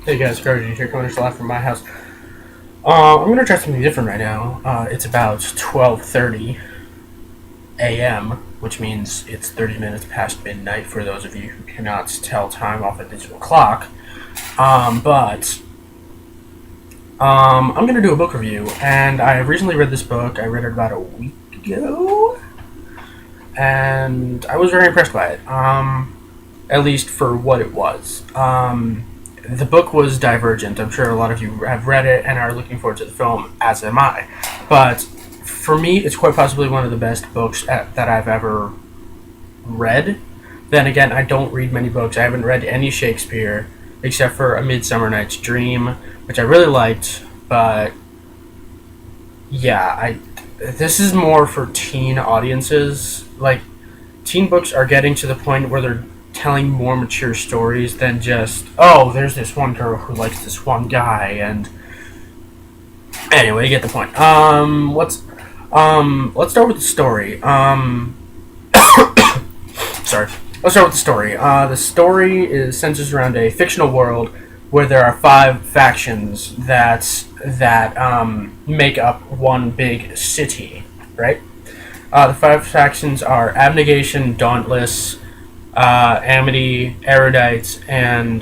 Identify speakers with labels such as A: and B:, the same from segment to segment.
A: Hey guys, Garden here, coming to live from my house. I'm gonna try something different right now. It's about 12:30 a.m., which means it's 30 minutes past midnight for those of you who cannot tell time off a digital clock. But I'm gonna do a book review, and I recently read this book. I read it about a week ago, and I was very impressed by it. At least for what it was. The book was Divergent. I'm sure a lot of you have read it and are looking forward to the film, as am I. But for me, it's quite possibly one of the best books that I've ever read. Then again, I don't read many books. I haven't read any Shakespeare except for A Midsummer Night's Dream, which I really liked. But yeah, this is more for teen audiences. Like, teen books are getting to the point where they're telling more mature stories than just, oh, there's this one girl who likes this one guy, and anyway, you get the point. Let's start with the story. Sorry. Let's start with the story. The story is centers around a fictional world where there are five factions that make up one big city, right? The five factions are Abnegation, Dauntless, Amity, Erudite, and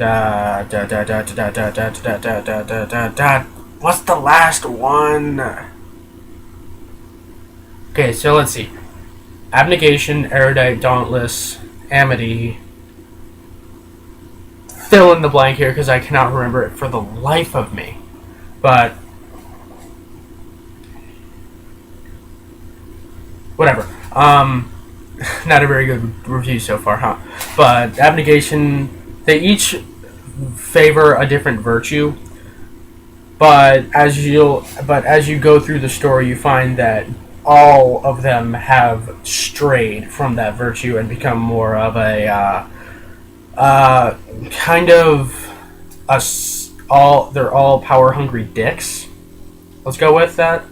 A: what's the last one? Okay, so let's see. Abnegation, Erudite, Dauntless, Amity. Fill in the blank here because I cannot remember it for the life of me. But whatever. Not a very good review so far, huh? But Abnegation, they each favor a different virtue. But as you go through the story, you find that all of them have strayed from that virtue and become more of a kind of they're all power hungry dicks. Let's go with that.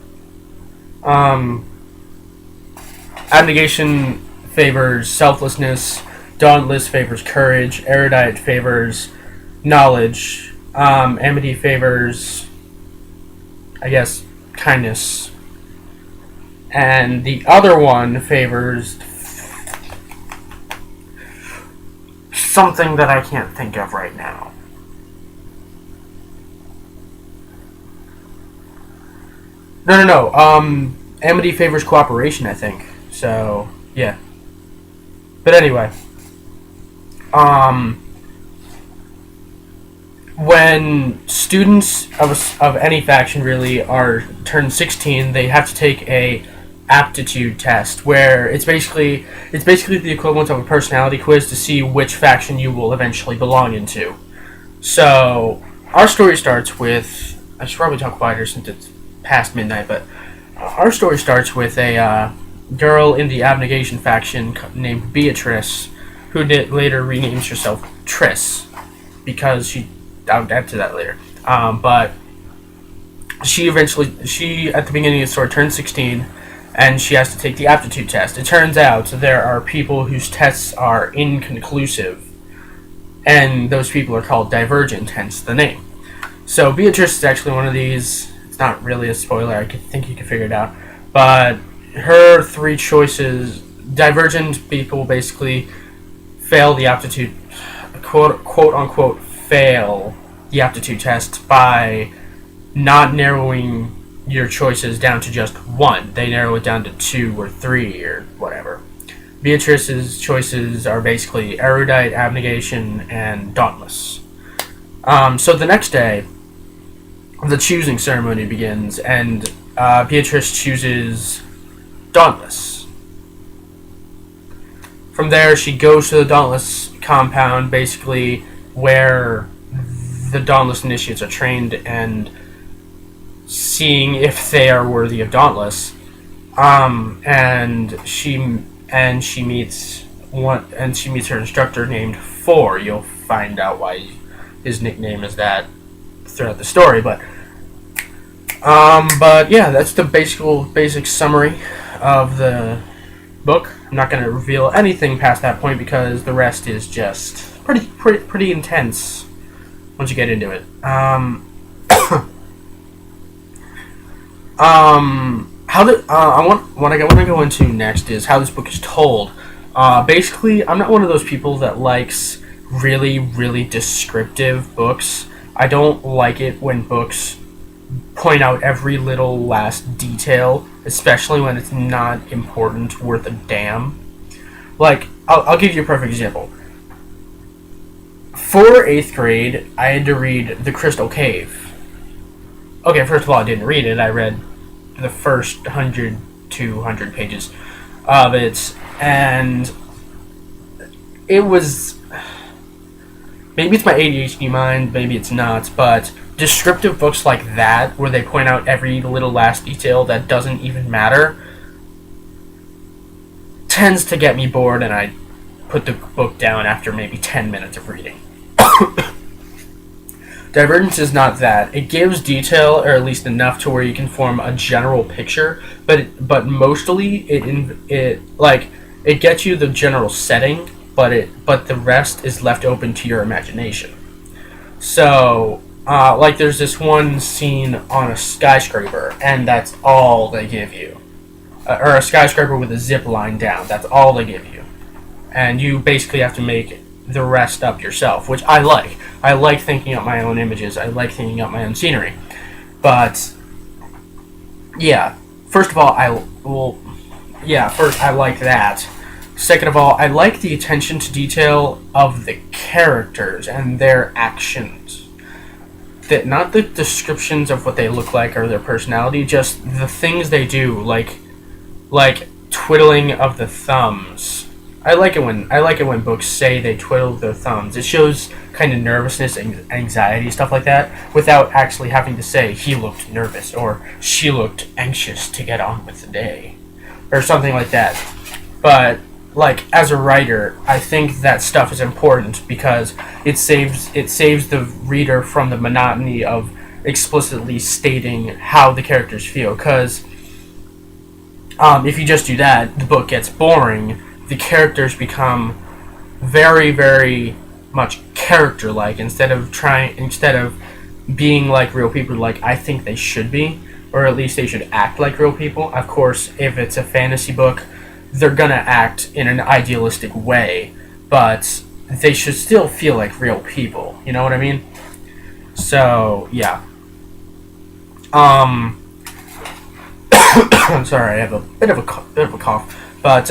A: Abnegation favors selflessness, Dauntless favors courage, Erudite favors knowledge, Amity favors, I guess, kindness, and the other one favors something that I can't think of right now. No. Amity favors cooperation, I think. So, yeah. But anyway, when students of any faction really are turn 16, they have to take a aptitude test where it's basically the equivalent of a personality quiz to see which faction you will eventually belong into. So our story starts with, I should probably talk quieter since it's past midnight, but our story starts with a girl in the Abnegation faction named Beatrice, who later renames herself Triss because I'll get to that later. But she at the beginning of the story turns 16, and she has to take the aptitude test. It turns out there are people whose tests are inconclusive, and those people are called Divergent, hence the name. So Beatrice is actually one of these. It's not really a spoiler. I think you can figure it out. But her three choices, Divergent people basically fail the aptitude, quote unquote, fail the aptitude test by not narrowing your choices down to just one. They narrow it down to 2 or 3 or whatever. Beatrice's choices are basically Erudite, Abnegation, and Dauntless. So the next day, the choosing ceremony begins, and Beatrice chooses Dauntless. From there, she goes to the Dauntless compound, basically where the Dauntless initiates are trained, and seeing if they are worthy of Dauntless. And she meets her instructor named Four. You'll find out why his nickname is that throughout the story, but yeah, that's the basic summary of the book. I'm not going to reveal anything past that point because the rest is just pretty intense once you get into it. How the what I want to go into next is how this book is told. Basically, I'm not one of those people that likes really, really descriptive books. I don't like it when books point out every little last detail, especially when it's not important, worth a damn. Like, I'll give you a perfect example. For 8th grade, I had to read The Crystal Cave. Okay, first of all, I didn't read it. I read the first 100, 200 pages of it, and it was... Maybe it's my ADHD mind, maybe it's not, but descriptive books like that, where they point out every little last detail that doesn't even matter, tends to get me bored, and I put the book down after maybe 10 minutes of reading. Divergent is not that. It gives detail, or at least enough to where you can form a general picture, but mostly it gets you the general setting, but the rest is left open to your imagination. So, like there's this one scene on a skyscraper, and that's all they give you. Or a skyscraper with a zip line down, that's all they give you. And you basically have to make the rest up yourself, which I like. I like thinking up my own images, I like thinking up my own scenery. But, yeah, first I like that. Second of all, I like the attention to detail of the characters and their actions. That not the descriptions of what they look like or their personality, just the things they do, like twiddling of the thumbs. I like it when books say they twiddle their thumbs. It shows kind of nervousness and anxiety, stuff like that, without actually having to say he looked nervous or she looked anxious to get on with the day, or something like that. But like as a writer, I think that stuff is important because it saves the reader from the monotony of explicitly stating how the characters feel. Because if you just do that, the book gets boring. The characters become very, very much character-like instead of being like real people, like I think they should be, or at least they should act like real people. Of course, if it's a fantasy book, they're gonna act in an idealistic way, but they should still feel like real people. You know what I mean? So yeah. I'm sorry, I have a bit of a cough, but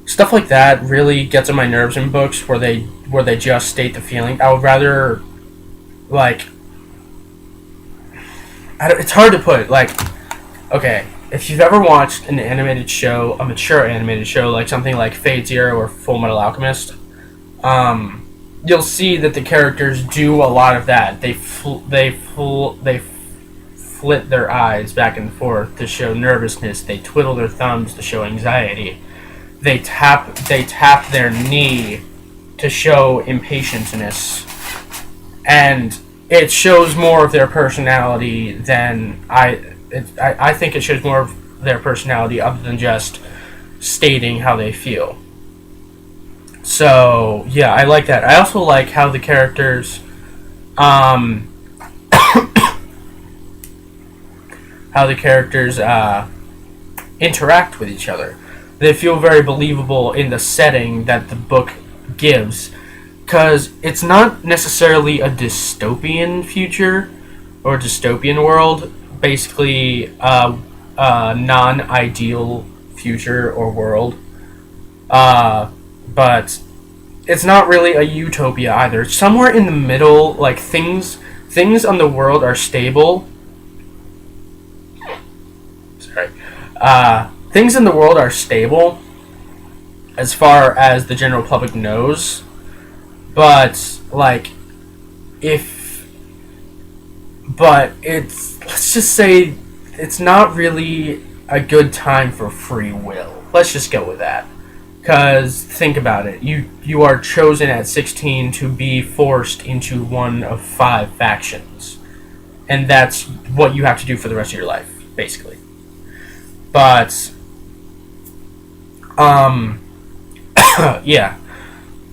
A: stuff like that really gets on my nerves in books where they just state the feeling. I would rather it's hard to put. Okay, if you've ever watched an animated show, a mature animated show, like something like Fate Zero or Full Metal Alchemist, you'll see that the characters do a lot of that. They flit their eyes back and forth to show nervousness. They twiddle their thumbs to show anxiety. They tap their knee to show impatientness, and it shows more of their personality than I think it shows more of their personality other than just stating how they feel. So yeah, I like that. I also like how the characters interact with each other. They feel very believable in the setting that the book gives, because it's not necessarily a dystopian future or dystopian world, basically a non-ideal future or world, but it's not really a utopia either. It's somewhere in the middle. Like things on the world are stable. Sorry. Things in the world are stable as far as the general public knows, but let's just say it's not really a good time for free will. Let's just go with that. Because think about it. You are chosen at 16 to be forced into one of 5 factions. And that's what you have to do for the rest of your life, basically. But Yeah.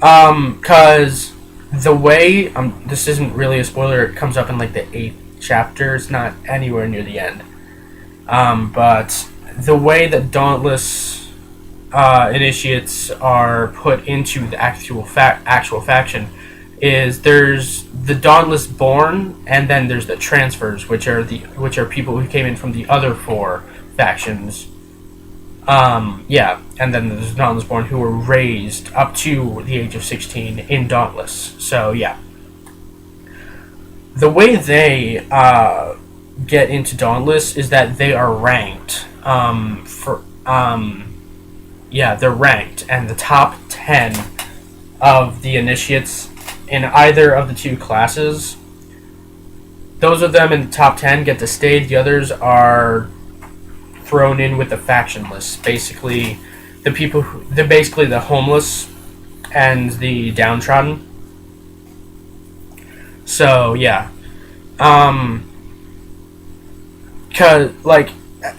A: Cause the way this isn't really a spoiler. It comes up in like the 8th chapter. It's not anywhere near the end. But the way that Dauntless initiates are put into the actual faction is there's the Dauntless Born, and then there's the Transfers, which are people who came in from the other 4 factions. Yeah, and then there's Dauntless Born who were raised up to the age of 16 in Dauntless. So yeah, the way they get into Dauntless is that they are ranked. Yeah, they're ranked, and the top 10 of the initiates in either of the 2 classes, those of them in the top 10 get to stay. The others are thrown in with the faction list. Basically, they're basically the homeless and the downtrodden. So yeah, cause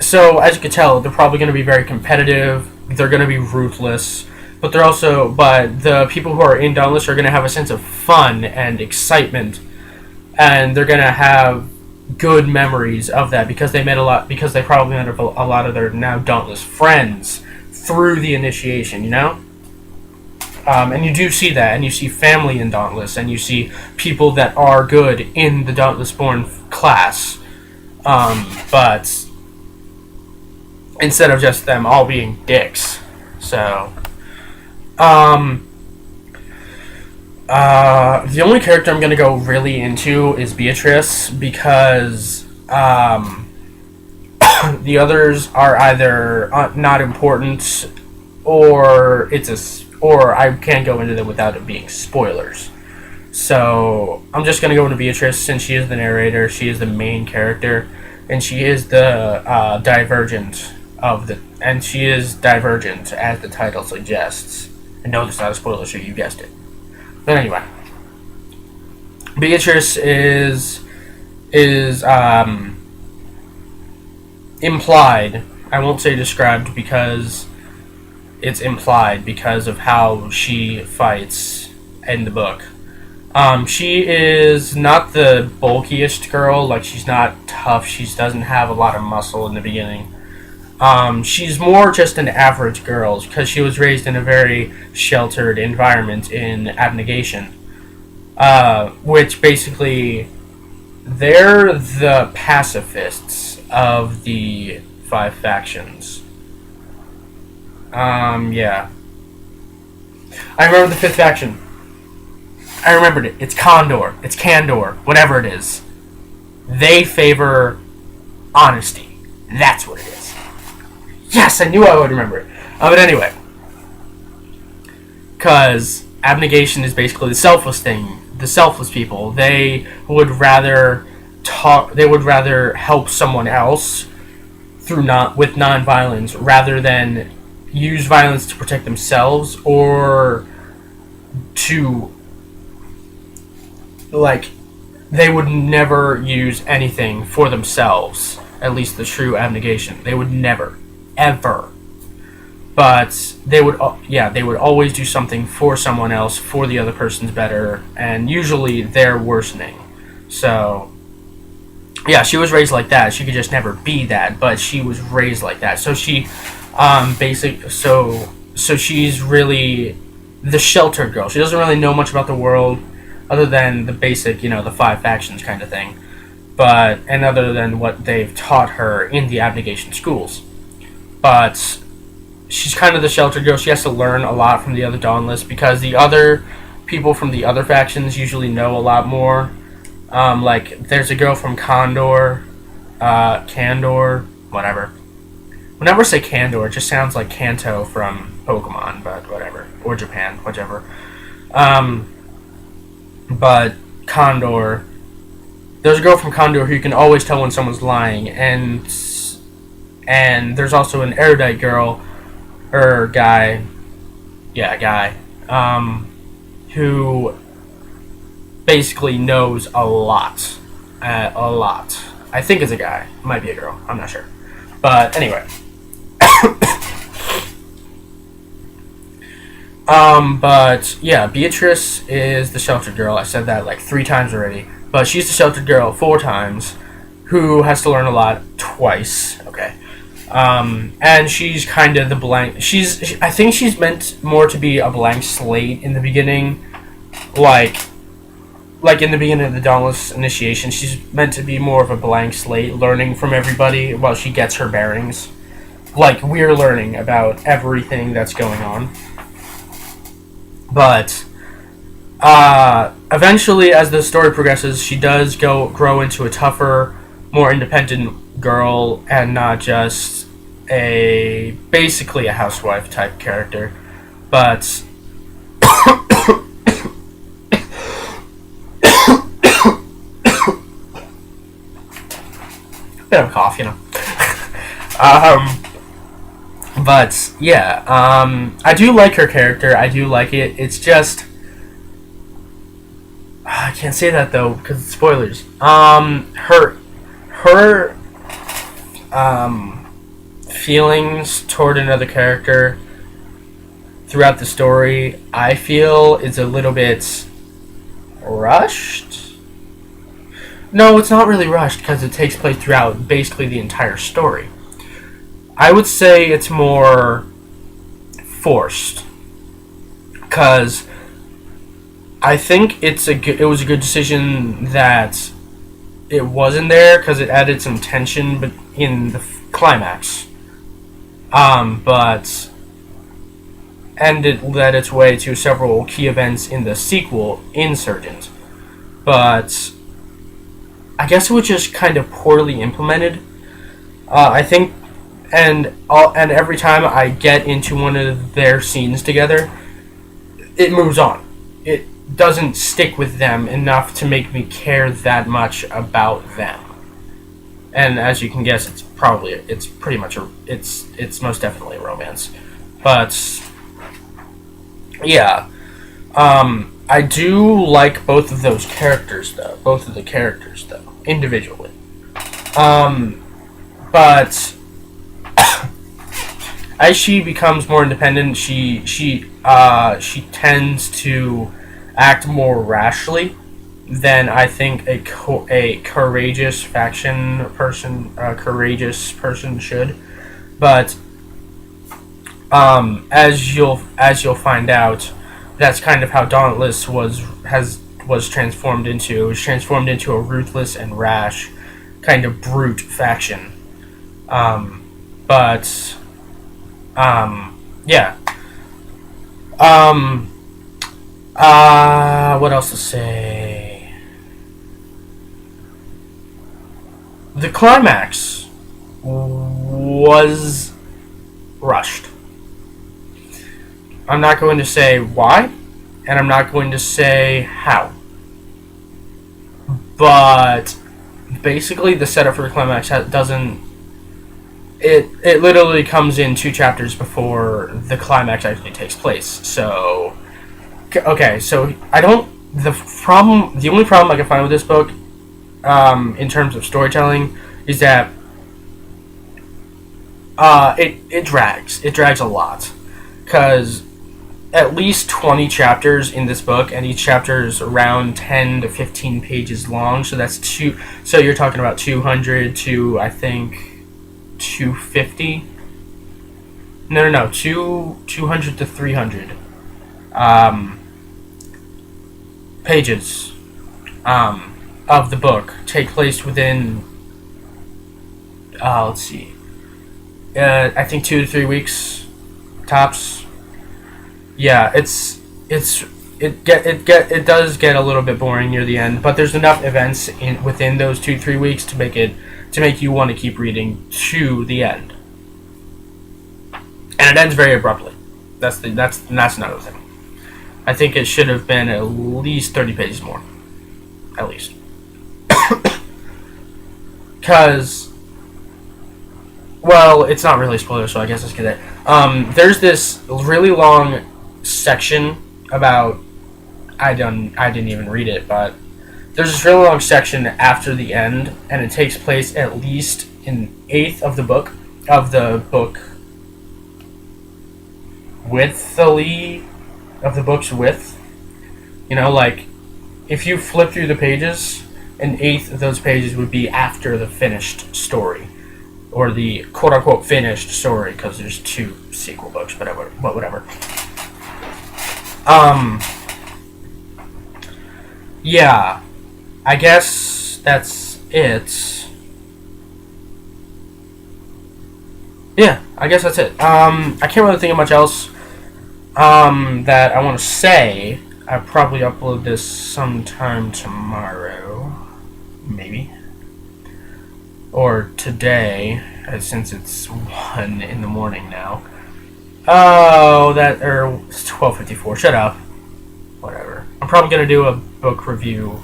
A: so as you can tell, they're probably going to be very competitive. They're going to be ruthless, but the people who are in Dauntless are going to have a sense of fun and excitement, and they're going to have good memories of that because they probably met a lot of their now Dauntless friends through the initiation, you know? And you do see that, and you see family in Dauntless, and you see people that are good in the Dauntless Born class, but instead of just them all being dicks. So, the only character I'm going to go really into is Beatrice, because the others are either not important, or I can't go into them without it being spoilers. So I'm just going to go into Beatrice, since she is the narrator, she is the main character, and she is the Divergent and she is Divergent, as the title suggests. And no, it's not a spoiler, so you guessed it. But anyway, Beatrice is implied. I won't say described, because it's implied because of how she fights in the book. She is not the bulkiest girl. Like, she's not tough. She doesn't have a lot of muscle in the beginning. She's more just an average girl because she was raised in a very sheltered environment in Abnegation, which basically they're the pacifists of the 5 factions. Yeah. I remember the 5th faction. I remembered it. It's Condor. It's Candor. Whatever it is. They favor honesty. That's what it is. Yes, I knew I would remember it. But anyway. Because abnegation is basically the selfless thing. The selfless people. They would rather help someone else with non-violence rather than use violence to protect themselves, or to, they would never use anything for themselves. At least the true abnegation. They would never, ever. But they would always do something for someone else, for the other person's better, and usually they're worsening. So, yeah, she was raised like that. She could just never be that, but she was raised like that. So she, so she's really the sheltered girl. She doesn't really know much about the world, other than the basic, the 5 factions kind of thing. And other than what they've taught her in the abnegation schools. But she's kind of the sheltered girl. She has to learn a lot from the other Dauntless, because the other people from the other factions usually know a lot more. There's a girl from Candor, whatever. Whenever I say Candor, it just sounds like Kanto from Pokemon, but whatever. Or Japan, whichever. But Condor, there's a girl from Condor who you can always tell when someone's lying, and there's also an erudite girl, or guy, who basically knows a lot. I think it's a guy. It might be a girl. I'm not sure. But anyway. But yeah, Beatrice is the sheltered girl. I said that like 3 times already. But she's the sheltered girl 4 times, who has to learn a lot twice. Okay. And she's kind of the blank. I think she's meant more to be a blank slate in the beginning, like in the beginning of the Dauntless initiation. She's meant to be more of a blank slate, learning from everybody while she gets her bearings. Like we're learning about everything that's going on. But eventually, as the story progresses, she does grow into a tougher, more independent girl, and not just basically a housewife type character. But bit of a cough, you know. But yeah, I do like her character. I do like it. It's just I can't say that though because it's spoilers. Her feelings toward another character throughout the story, I feel, is a little bit rushed. No, it's not really rushed because it takes place throughout basically the entire story. I would say it's more forced because I think it was a good decision that it wasn't there because it added some tension in the climax. But and it led its way to several key events in the sequel, Insurgent. But I guess it was just kind of poorly implemented. I think, and every time I get into one of their scenes together, it moves on. It doesn't stick with them enough to make me care that much about them. And as you can guess, it's pretty much it's most definitely a romance. But yeah, I do like both of the characters though, individually. But as she becomes more independent, she tends to act more rashly than I think a courageous courageous person should. But as you'll find out, that's kind of how Dauntless was transformed into. It was transformed into a ruthless and rash, kind of brute faction. But yeah. What else to say? The climax was rushed. I'm not going to say why, and I'm not going to say how. But basically, the setup for the climax doesn't. It literally comes in 2 chapters before the climax actually takes place. So, okay, so the only problem I can find with this book, in terms of storytelling, is that it drags a lot, because at least 20 chapters in this book, and each chapter is around 10 to 15 pages long. So that's so you're talking about 200 to, I think, 250. No, 200 to 300 pages of the book take place within let's see, I think 2 to 3 weeks tops. Yeah, it does get a little bit boring near the end, but there's enough events within those 2-3 weeks to make you want to keep reading to the end. And it ends very abruptly. That's another thing. I think it should have been at least 30 pages more. At least. Because, well, it's not really a spoiler, so I guess let's get it. There's this really long section about, I didn't even read it, but there's this really long section after the end, and it takes place at least in 1/8 of the book with the lead. of the book's width. You know, like, if you flip through the pages, an eighth of those pages would be after the finished story. Or the quote-unquote finished story, because there's 2 sequel books, but whatever. Yeah. I guess that's it. Yeah, I guess that's it. I can't really think of much else that I want to say. I'll probably upload this sometime tomorrow. Maybe. Or today, since it's 1 in the morning now. Oh, it's 12:54. Shut up. Whatever. I'm probably going to do a book review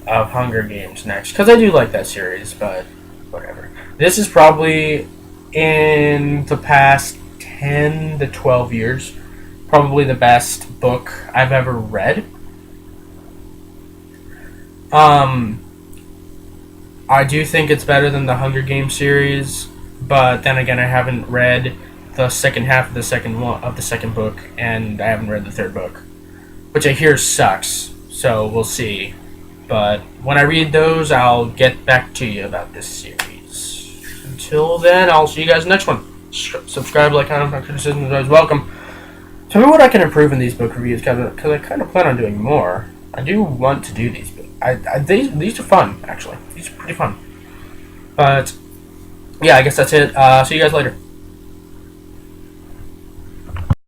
A: of Hunger Games next, because I do like that series, but whatever. This is probably, in the past 10 to 12 years, probably the best book I've ever read. I do think it's better than the Hunger Games series, but then again, I haven't read the second half of the second book, and I haven't read the third book, which I hear sucks. So we'll see. But when I read those, I'll get back to you about this series. Until then, I'll see you guys next one. Subscribe, like, comment, criticism is always welcome. Tell me what I can improve in these book reviews, because I kind of plan on doing more. I do want to do these, but these are fun, actually. These are pretty fun. But, yeah, I guess that's it. See you guys later.